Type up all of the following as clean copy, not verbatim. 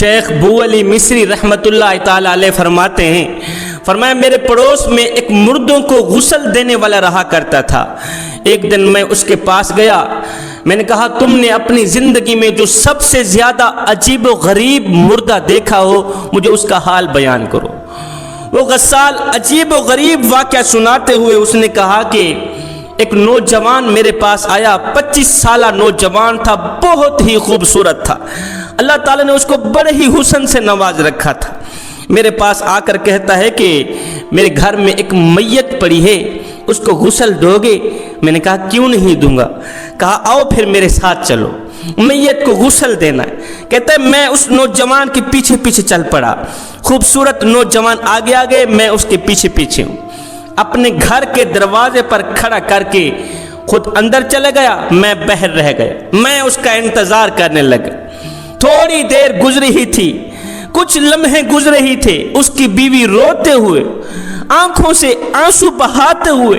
شیخ بو علی مصری رحمۃ اللہ تعالی علیہ فرماتے ہیں، فرمایا میرے پڑوس میں ایک مردوں کو غسل دینے والا رہا کرتا تھا۔ ایک دن میں اس کے پاس گیا، میں نے کہا تم نے اپنی زندگی میں جو سب سے زیادہ عجیب و غریب مردہ دیکھا ہو مجھے اس کا حال بیان کرو۔ وہ غسال عجیب و غریب واقعہ سناتے ہوئے اس نے کہا کہ ایک نوجوان میرے پاس آیا، 25 سالہ نوجوان تھا، بہت ہی خوبصورت تھا، اللہ تعالیٰ نے اس کو بڑے ہی حسن سے نواز رکھا تھا۔ میرے پاس آ کر کہتا ہے کہ میرے گھر میں ایک میت پڑی ہے، اس کو غسل دو گے؟ میں نے کہا کیوں نہیں دوں گا۔ کہا آؤ پھر میرے ساتھ چلو، میت کو غسل دینا ہے۔ کہتا ہے میں اس نوجوان کے پیچھے پیچھے چل پڑا، خوبصورت نوجوان آگے آگے، میں اس کے پیچھے پیچھے ہوں۔ اپنے گھر کے دروازے پر کھڑا کر کے خود اندر چلے گیا، میں باہر رہ گیا، میں اس کا انتظار کرنے لگا۔ تھوڑی دیر گزری ہی تھی، کچھ لمحے گزرے ہی تھے، اس کی بیوی روتے ہوئے، آنکھوں سے آنسو بہاتے ہوئے،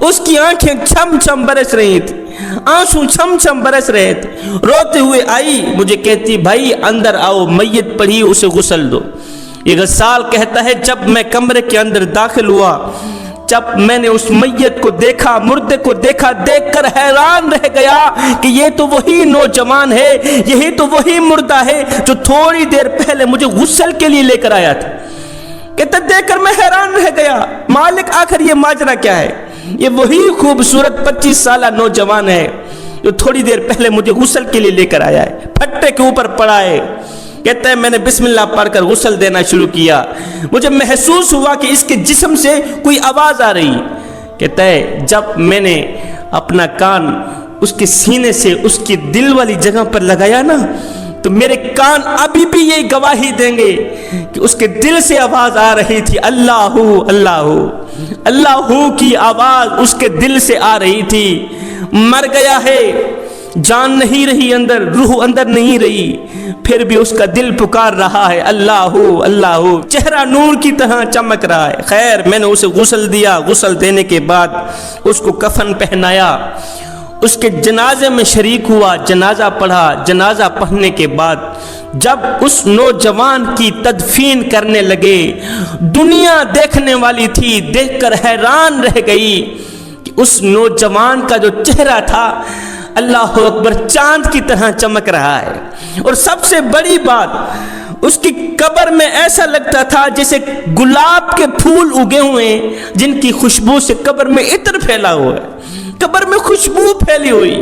اس کی آنکھیں چھم چھم برس رہی تھی، آنسو چھم چھم برس رہے تھے، روتے ہوئے آئی، مجھے کہتی بھائی اندر آؤ، میت پڑی اسے غسل دو۔ یہ غسال کہتا ہے جب میں کمرے کے اندر داخل ہوا، جب میں نے اس میت کو دیکھا، مردے کو دیکھا، دیکھ کر حیران رہ گیا کہ یہ تو وہی نوجوان ہے، یہی تو وہی مردہ ہے جو تھوڑی دیر پہلے مجھے غسل کے لیے لے کر آیا تھا۔ کہتا دیکھ کر میں حیران رہ گیا، مالک آخر یہ ماجرا کیا ہے؟ یہ وہی خوبصورت 25 سالہ نوجوان ہے جو تھوڑی دیر پہلے مجھے غسل کے لیے لے کر آیا ہے، پھٹے کے اوپر پڑا ہے۔ کہتا ہے میں نے بسم اللہ پڑھ کر غسل دینا شروع کیا، مجھے محسوس ہوا کہ اس کے جسم سے کوئی آواز آ رہی۔ کہتا ہے جب میں نے اپنا کان اس کے سینے سے اس کی دل والی جگہ پر لگایا نا، تو میرے کان ابھی بھی یہ گواہی دیں گے کہ اس کے دل سے آواز آ رہی تھی، اللہ اللہ اللہ کی آواز اس کے دل سے آ رہی تھی۔ مر گیا ہے، جان نہیں رہی اندر، روح اندر نہیں رہی، پھر بھی اس کا دل پکار رہا ہے اللہ اللہ، چہرہ نور کی طرح چمک رہا ہے۔ خیر میں نے اسے غسل دیا، غسل دینے کے بعد اس کو کفن پہنایا، اس کے جنازے میں شریک ہوا، جنازہ پڑھا۔ جنازہ پڑھنے کے بعد جب اس نوجوان کی تدفین کرنے لگے، دنیا دیکھنے والی تھی، دیکھ کر حیران رہ گئی کہ اس نوجوان کا جو چہرہ تھا اللہ اکبر چاند کی طرح چمک رہا ہے، اور سب سے بڑی بات اس کی قبر میں ایسا لگتا تھا جیسے گلاب کے پھول اگے ہوئے ہیں جن کی خوشبو سے قبر میں عطر پھیلا ہوا ہے، قبر میں خوشبو پھیلی ہوئی۔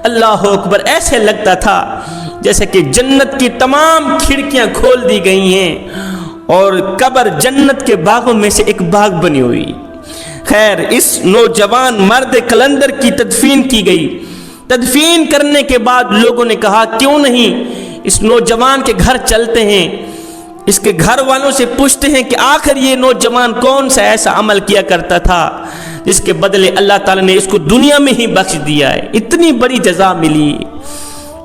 اللہ اکبر، ایسے لگتا تھا جیسے کہ جنت کی تمام کھڑکیاں کھول دی گئی ہیں اور قبر جنت کے باغوں میں سے ایک باغ بنی ہوئی۔ خیر اس نوجوان مرد کلندر کی تدفین کی گئی۔ تدفین کرنے کے بعد لوگوں نے کہا کیوں نہیں اس نوجوان کے گھر چلتے ہیں، اس کے گھر والوں سے پوچھتے ہیں کہ آخر یہ نوجوان کون سا ایسا عمل کیا کرتا تھا جس کے بدلے اللہ تعالیٰ نے اس کو دنیا میں ہی بخش دیا ہے، اتنی بڑی جزا ملی۔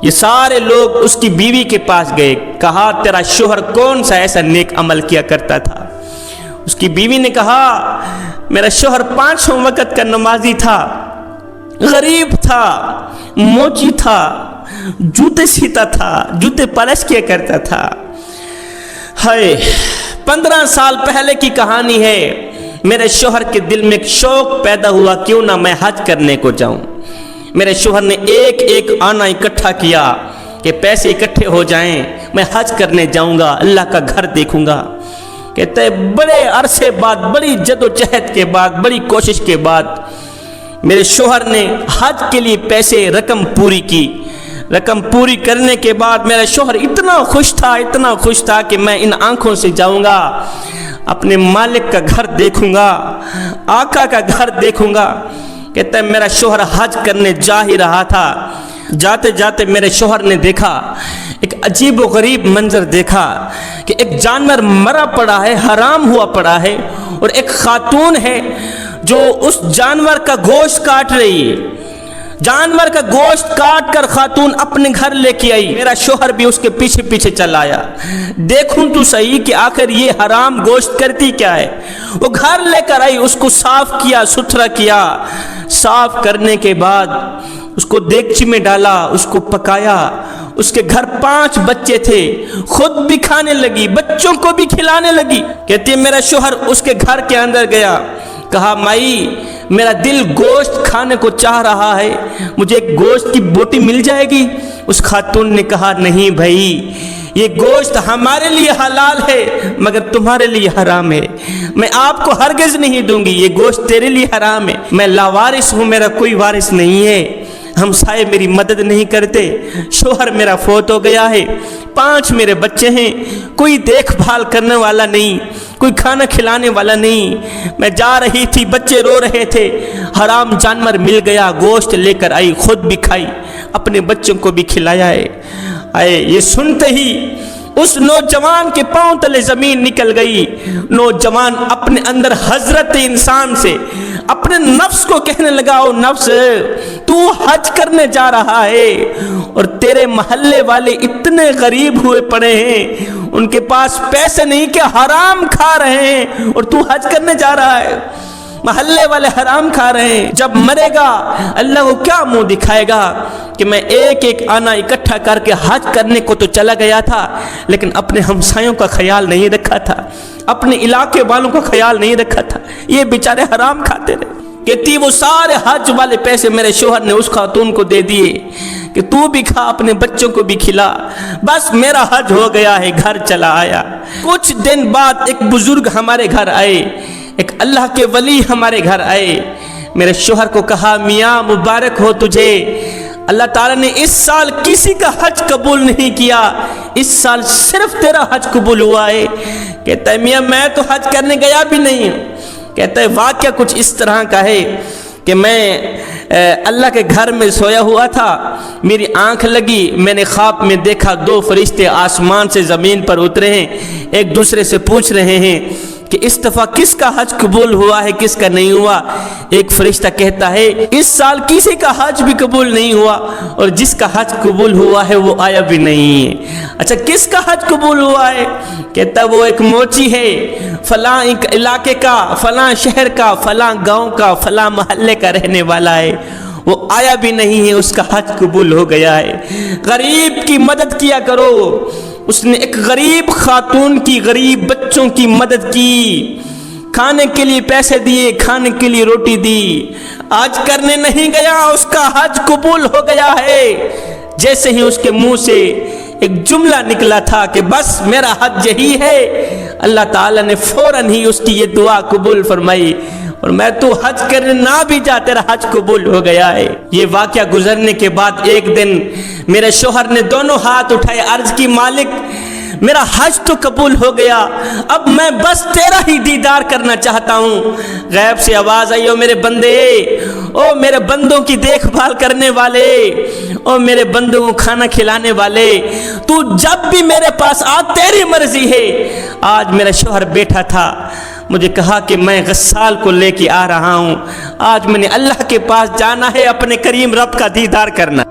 یہ سارے لوگ اس کی بیوی کے پاس گئے، کہا تیرا شوہر کون سا ایسا نیک عمل کیا کرتا تھا؟ اس کی بیوی نے کہا میرا شوہر 5 وقت کا نمازی تھا، غریب تھا، موچی تھا، جوتے سیتا تھا، جوتے پالش کیا کرتا تھا۔ ہائے 15 سال پہلے کی کہانی ہے، میرے شوہر کے دل میں ایک شوق پیدا ہوا کیوں نہ میں حج کرنے کو جاؤں۔ میرے شوہر نے ایک ایک آنا اکٹھا کیا کہ پیسے اکٹھے ہو جائیں، میں حج کرنے جاؤں گا، اللہ کا گھر دیکھوں گا۔ کہتے ہیں بڑے عرصے بعد، بڑی جد و جہد کے بعد، بڑی کوشش کے بعد میرے شوہر نے حج کے لیے پیسے رقم پوری کی۔ رقم پوری کرنے کے بعد میرا شوہر اتنا خوش تھا کہ میں ان آنکھوں سے جاؤں گا، اپنے مالک کا گھر دیکھوں گا، آقا کا گھر دیکھوں گا۔ کہتا ہے میرا شوہر حج کرنے جا ہی رہا تھا، جاتے جاتے میرے شوہر نے دیکھا ایک عجیب و غریب منظر دیکھا کہ ایک جانور مرا پڑا ہے، حرام ہوا پڑا ہے، اور ایک خاتون ہے جو اس جانور کا گوشت کاٹ رہی ہے۔ جانور کا گوشت کاٹ کر خاتون اپنے گھر لے کے آئی، میرا شوہر بھی اس کے پیچھے پیچھے چل آیا، دیکھوں تو صحیح کہ آخر یہ حرام گوشت کرتی کیا ہے۔ وہ گھر لے کر آئی، اس کو صاف کیا، ستھرا کیا، صاف کرنے کے بعد اس کو دیگچی میں ڈالا، اس کو پکایا، اس کے گھر 5 بچے تھے، خود بھی کھانے لگی، بچوں کو بھی کھلانے لگی۔ کہتی ہے میرا شوہر اس کے گھر کے اندر گیا، کہا مائی میرا دل گوشت کھانے کو چاہ رہا ہے، مجھے ایک گوشت کی بوٹی مل جائے گی؟ اس خاتون نے کہا نہیں بھائی، یہ گوشت ہمارے لیے حلال ہے مگر تمہارے لیے حرام ہے، میں آپ کو ہرگز نہیں دوں گی، یہ گوشت تیرے لیے حرام ہے، میں لاوارث ہوں، میرا کوئی وارث نہیں ہے، ہمسائے میری مدد نہیں کرتے، شوہر میرا فوت ہو گیا ہے، 5 میرے بچے ہیں، کوئی دیکھ بھال کرنے والا نہیں، کوئی کھانا کھلانے والا نہیں، میں جا رہی تھی، بچے رو رہے تھے، حرام جانور مل گیا، گوشت لے کر آئی، خود بھی کھائی، اپنے بچوں کو بھی کھلایا ہے۔ یہ سنتے ہی اس نوجوان کے پاؤں تلے زمین نکل گئی۔ نوجوان اپنے اندر حضرت انسان سے اپنے نفس کو کہنے لگا، او نفس تو حج کرنے جا رہا ہے اور تیرے محلے والے اتنے غریب ہوئے پڑے ہیں، ان کے پاس پیسے نہیں کہ حرام کھا رہے ہیں اور تو حج کرنے جا رہا ہے، محلے والے حرام کھا رہے ہیں، جب مرے گا اللہ کو کیا منہ دکھائے گا کہ میں ایک ایک آنا اکٹھا کر کے حج کرنے کو تو چلا گیا تھا لیکن اپنے ہمسایوں کا خیال نہیں رکھا تھا، اپنے علاقے والوں کا خیال نہیں رکھا تھا، یہ بیچارے حرام کھاتے رہے۔ کہتی وہ سارے حج والے پیسے میرے شوہر نے اس خاتون کو دے دیے کہ تو بھی کھا، اپنے بچوں کو بھی کھلا، بس میرا حج ہو گیا ہے، گھر چلا آیا۔ کچھ دن بعد ایک بزرگ ہمارے گھر آئے، ایک اللہ کے ولی ہمارے گھر آئے، میرے شوہر کو کہا میاں مبارک ہو تجھے، اللہ تعالیٰ نے اس سال کسی کا حج قبول نہیں کیا، اس سال صرف تیرا حج قبول ہوا ہے۔ کہتا ہے میاں میں تو حج کرنے گیا بھی نہیں ہوں۔ کہتا ہے واقعہ کچھ اس طرح کا ہے کہ میں اللہ کے گھر میں سویا ہوا تھا، میری آنکھ لگی، میں نے خواب میں دیکھا 2 فرشتے آسمان سے زمین پر اترے ہیں، ایک دوسرے سے پوچھ رہے ہیں کہ اس دفعہ کس کا حج قبول ہوا ہے کس کا نہیں ہوا۔ ایک فرشتہ کہتا ہے اس سال کسی کا حج بھی قبول نہیں ہوا اور جس کا حج قبول ہوا ہے وہ آیا بھی نہیں ہے۔ اچھا کس کا حج قبول ہوا ہے؟ کہتا ہے وہ ایک موچی ہے، فلاں علاقے کا، فلاں شہر کا، فلاں گاؤں کا، فلاں محلے کا رہنے والا ہے، وہ آیا بھی نہیں ہے، اس کا حج قبول ہو گیا ہے۔ غریب کی مدد کیا کرو۔ اس نے ایک غریب خاتون کی، غریب بچوں کی مدد کی، کھانے کے لیے پیسے دیے، کھانے کے لیے روٹی دی، حج کرنے نہیں گیا، اس کا حج قبول ہو گیا ہے۔ جیسے ہی اس کے منہ سے ایک جملہ نکلا تھا کہ بس میرا حج یہی ہے، اللہ تعالیٰ نے فوراً ہی اس کی یہ دعا قبول فرمائی اور میں تو حج کرنے نہ بھی جا تیرا حج قبول ہو گیا ہے۔ یہ واقعہ گزرنے کے بعد ایک دن میرے شوہر نے دونوں ہاتھ اٹھائے، عرض کی مالک میرا حج تو قبول ہو گیا، اب میں بس تیرا ہی دیدار کرنا چاہتا ہوں۔ غیب سے آواز آئی، او میرے بندے، او میرے بندوں کی دیکھ بھال کرنے والے، او میرے بندوں کو کھانا کھلانے والے، تو جب بھی میرے پاس آ تیری مرضی ہے۔ آج میرا شوہر بیٹھا تھا، مجھے کہا کہ میں غسال کو لے کے آ رہا ہوں، آج میں نے اللہ کے پاس جانا ہے، اپنے کریم رب کا دیدار کرنا۔